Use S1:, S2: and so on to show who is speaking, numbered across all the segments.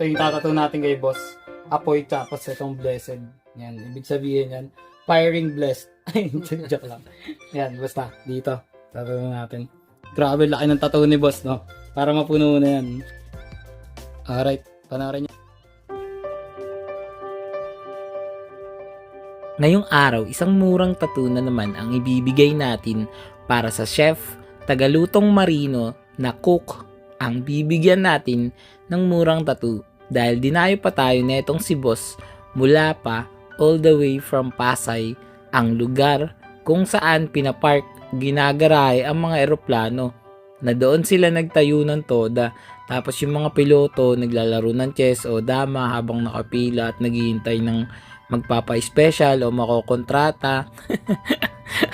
S1: Ito yung tatattoo natin kay boss. Apoy tapos itong blessed. Yan, ibig sabihin yan, firing blessed. Ay, joke lang. Yan, basta, dito. Tattoo natin. Grabe, laki ng tattoo ni boss, no? Para mapuno na yan. Alright, panoorin niyo.
S2: Ngayong araw, isang murang tattoo na naman ang ibibigay natin para sa chef, tagalutong marino na cook ang bibigyan natin ng murang tattoo dahil dinayo pa tayo netong si boss mula pa all the way from Pasay, ang lugar kung saan pinapark, ginagarahe ang mga eroplano na doon sila nagtayo ng toda tapos yung mga piloto naglalaro ng chess o dama habang nakapila at naghihintay ng magpapa-special o makokontrata.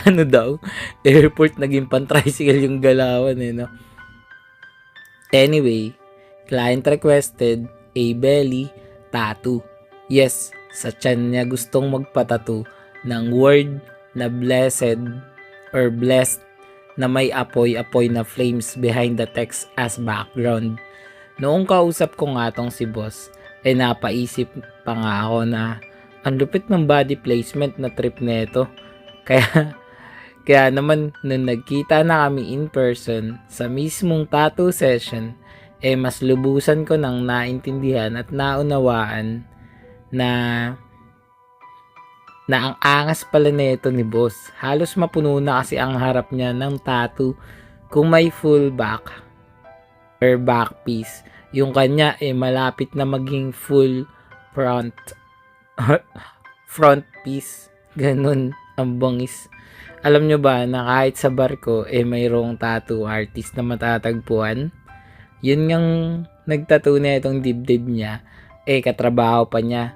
S2: Ano daw? Airport naging pan-tricycle yung galawan no? Anyway, client requested a belly tattoo. Yes, sa tiyan niya gustong magpatattoo ng word na blessed or blessed na may apoy-apoy na flames behind the text as background. Noong kausap ko nga tong si boss, napaisip pa nga ako na ang lupit ng body placement na trip nito. Kaya naman nung nagkita na kami in person sa mismong tattoo session, mas lubusan ko nang naintindihan at naunawaan na ang angas pala nito ni boss. Halos mapuno na kasi ang harap niya ng tattoo kung may full back or back piece. Yung kanya malapit na maging full front piece. Ganun ang bangis. Alam nyo ba na kahit sa barko mayroong tattoo artist na matatagpuan? Yun ngang nagtattoo na itong dibdib niya katrabaho pa niya.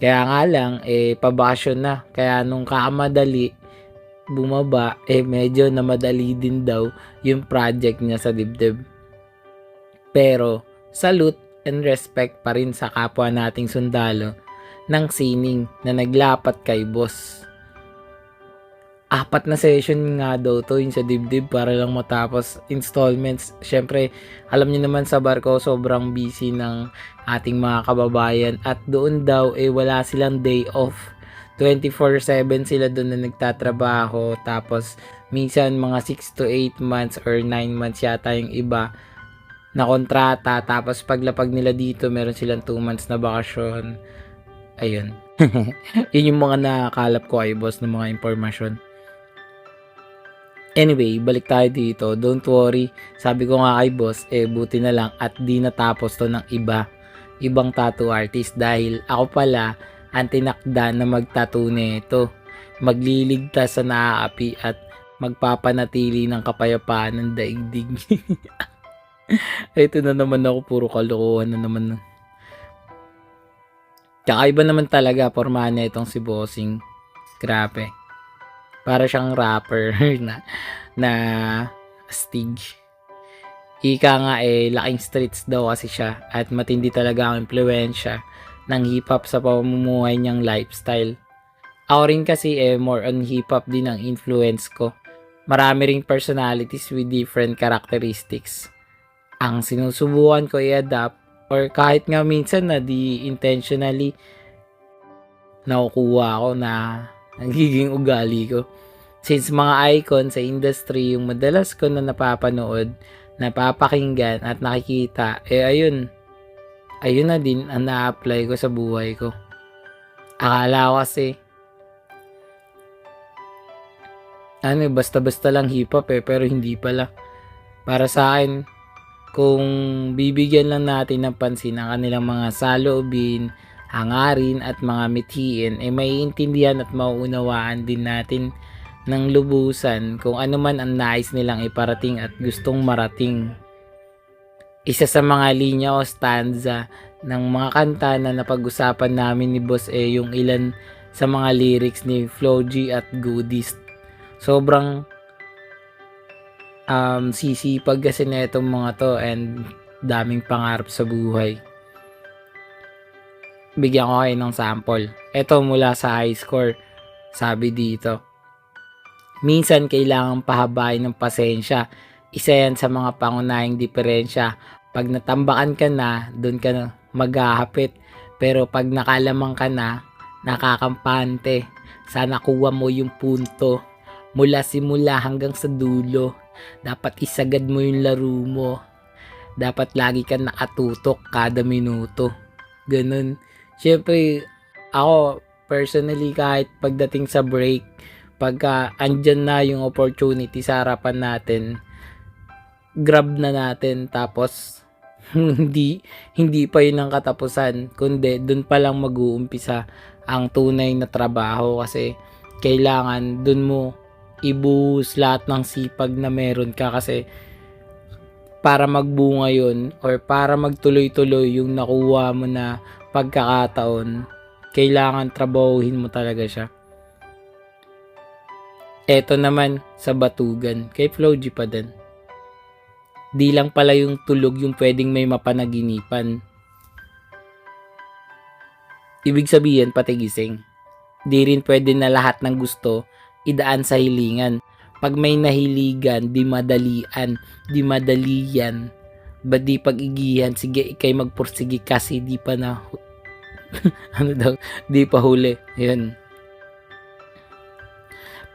S2: Kaya nga lang pabakasyon na. Kaya nung kakamadali bumaba medyo namadali din daw yung project niya sa dibdib. Pero salute and respect pa rin sa kapwa nating sundalo ng sining na naglapat kay boss. 4 na session nga daw to yung sa dibdib para lang matapos installments. Syempre, alam niyo naman sa barko sobrang busy ng ating mga kababayan at doon daw wala silang day off. 24/7 sila doon na nagtatrabaho tapos minsan mga 6 to 8 months or 9 months yata yung iba na kontrata tapos paglapag nila dito meron silang 2 months na bakasyon. Ayun. Yun yung mga nakakalap ko kay boss ng mga impormasyon. Anyway, balik tayo dito. Don't worry. Sabi ko nga kay boss, buti na lang at di natapos to ng ibang tattoo artist dahil ako pala ang tinakda na magtattoo nito. Magliligtas sa naaapi at magpapanatili ng kapayapaan ng daigdig. Ito na naman ako, puro kalokohan na naman. Kakaiba naman talaga pormahan na itong si Bossing. Grabe. Para siyang rapper na astig. Ika nga laking streets daw kasi siya at matindi talaga ang impluwensya ng hip-hop sa pamumuhay niyang lifestyle. Ako rin kasi more on hip-hop din ang influence ko. Marami ring personalities with different characteristics. Ang sinusubukan ko i-adapt or kahit nga minsan na di intentionally nakukuha ko na nagiging ugali ko. Since mga icon sa industry yung madalas ko na napapanood, napapakinggan at nakikita, ayun na din ang na-apply ko sa buhay ko. Akala ko kasi basta-basta lang hip-hop pero hindi pala. Para sa akin, kung bibigyan lang natin ng pansin ang kanilang mga saloobin, hangarin at mga mithiin, maiintindihan at mauunawaan din natin ng lubusan kung ano man ang nais nilang iparating at gustong marating. Isa sa mga linya o stanza ng mga kanta na napag-usapan namin ni Boss yung ilan sa mga lyrics ni Flo G at Goodies. Sobrang sisipag kasi na itong mga to and daming pangarap sa buhay. Bigyan ko kayo ng sample. Ito mula sa high score. Sabi dito, minsan kailangan pahabain ng pasensya. Isa yan sa mga pangunahing diferensya. Pag natambakan ka na, doon ka na maghahapit. Pero pag nakalamang ka na, nakakampante. Sana kuha mo yung punto. Mula simula hanggang sa dulo. Dapat isagad mo yung laro mo. Dapat lagi ka nakatutok kada minuto. Ganun. Siyempre, ako, personally, kahit pagdating sa break, pagka andyan na yung opportunity sa harapan natin, grab na natin, tapos hindi pa yun ang katapusan, kundi dun pa lang mag-uumpisa ang tunay na trabaho, kasi kailangan dun mo ibuhos lahat ng sipag na meron ka, kasi para magbunga yun or para magtuloy-tuloy yung nakuha mo na pagkakataon, kailangan trabahuhin mo talaga siya. Eto naman sa batugan, kay Flo G pa din. Di lang pala yung tulog yung pwedeng may mapanaginipan. Ibig sabihin pati gising. Di rin pwede na lahat ng gusto idaan sa hilingan. Pag may nahiligan, di madalian, di madalian. Ba't di pag-igihan, sige ikay magpursige kasi di pa na ano daw, di pa huli. Yun.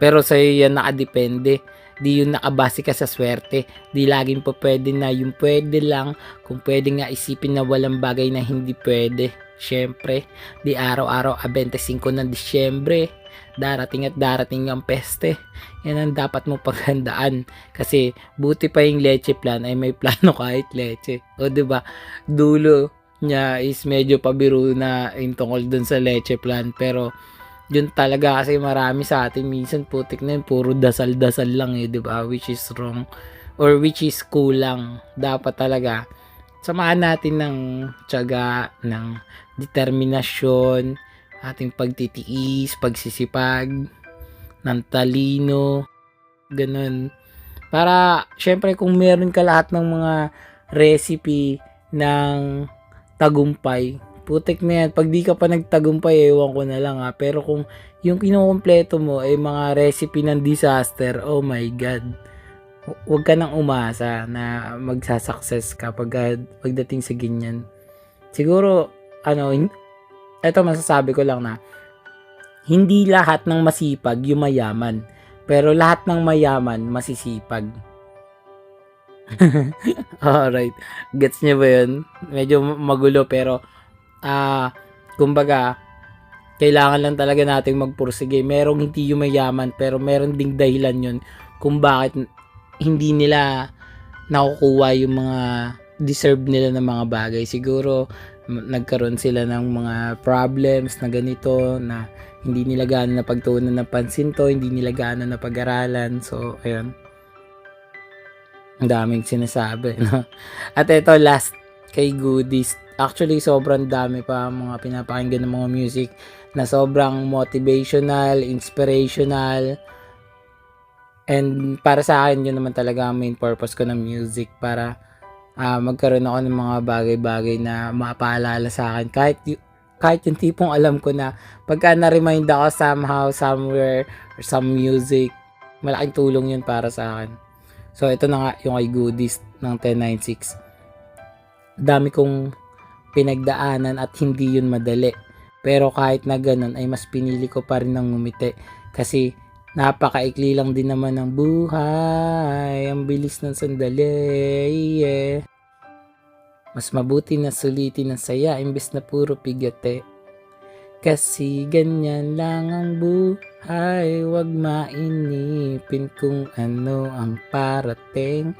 S2: Pero sa'yo yan nakadepende. Di yun nakabase ka sa swerte. Di laging pa pwede na yung pwede lang. Kung pwede nga isipin na walang bagay na hindi pwede. Siyempre, di araw-araw 25 ng Disyembre. Darating at darating ang peste. Yan ang dapat mo paghandaan. Kasi buti pa yung leche plan ay may plano kahit leche. O diba, dulo niya is medyo pabiro na yung tungkol dun sa leche plan. Pero yun talaga, kasi marami sa atin minsan putik na yun, puro dasal-dasal lang diba? Which is wrong or which is kulang. Dapat talaga samahan natin ng tiyaga, ng determinasyon, ating pagtitiis, pagsisipag, ng talino, ganun. Para syempre kung meron ka lahat ng mga recipe ng tagumpay, putik na yan. Pag di ka pa nagtagumpay, ewan ko na lang pero kung yung kinukumpleto mo ay mga recipe ng disaster, oh my god, huwag ka nang umasa na magsasucess ka pagdating sa ganyan. Siguro eto masasabi ko lang na hindi lahat ng masipag yung mayaman, pero lahat ng mayaman masisipag. Alright, gets nyo ba yun? Medyo magulo pero kumbaga kailangan lang talaga nating magpursige. Merong hindi yung mayaman pero meron ding dahilan yun kung bakit hindi nila nakukuha yung mga deserve nila ng mga bagay. Siguro nagkaroon sila ng mga problems na ganito na hindi nila gaano na pagtuunan ng pansin to, hindi nila gaano na pag-aralan. So ayun, ang daming sinasabi, no? At ito last kay Goodies. Actually sobrang dami pa mga pinapakinggan ng mga music na sobrang motivational, inspirational. And para sa akin, yun naman talaga ang main purpose ko ng music, para magkaroon ako ng mga bagay-bagay na mapaalala sa akin. Kahit yung tipong alam ko na pagka na-remind ako somehow, somewhere, or some music, malaking tulong yun para sa akin. So, ito na nga yung kay Goodies ng 1096. Dami kong pinagdaanan at hindi yun madali. Pero kahit na ganun, ay mas pinili ko pa rin ng ngumiti. Kasi napakaikli lang din naman ng buhay. Ang bilis ng sandali. Yeah. Mas mabuti na sulitin ang saya imbes na puro pigate. Kasi ganyan lang ang buhay. Huwag mainipin kung ano ang parating.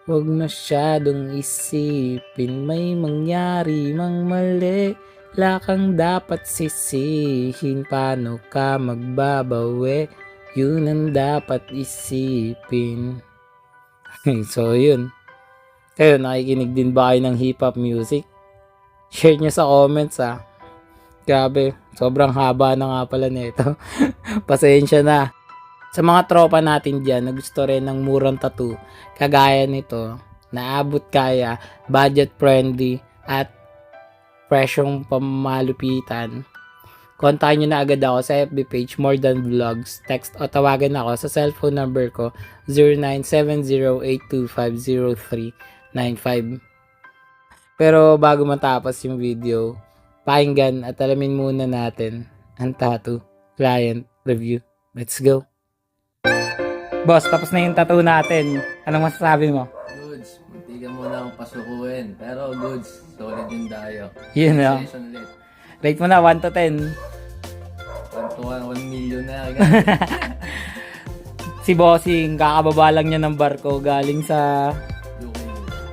S2: Huwag masyadong isipin may mangyari mang mali. Wala kang dapat sisihin paano ka magbabawi. Yun ang dapat isipin. So yun. Kayo, nakikinig din ba kayo ng hip-hop music? Share nyo sa comments Grabe, sobrang haba na nga pala nito. Pasensya na. Sa mga tropa natin dyan na gusto rin ng murang tattoo, kagaya nito, naabot kaya, budget friendly, at presyong pamalupitan, kontakin nyo na agad ako sa FB page More Than Vlogs. Text o tawagan ako sa cellphone number ko 097082503995. Pero bago matapos yung video, pakinggan at alamin muna natin ang tattoo client review. Let's go! Boss, tapos na yung tattoo natin. Anong masasabi mo?
S3: Goods, hindi ka muna akong pasukuin. Pero goods, solid yung dayo.
S2: Yun na.
S3: Session lit.
S2: Rate mo na 1 to 10.
S3: 1 to 1 million na agad.
S2: Si Bossing, kakababa lang niya ng barko galing sa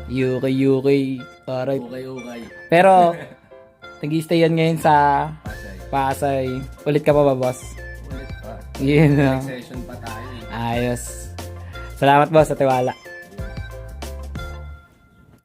S2: UK. Alright.
S3: Ukay.
S2: Pero, nag-stay yan ngayon sa
S3: Pasay.
S2: Pasay. Ulit ka pa ba, boss?
S3: Ulit pa.
S2: Yun na.
S3: Next session pa tayo.
S2: Ayos. Salamat, boss, sa tiwala.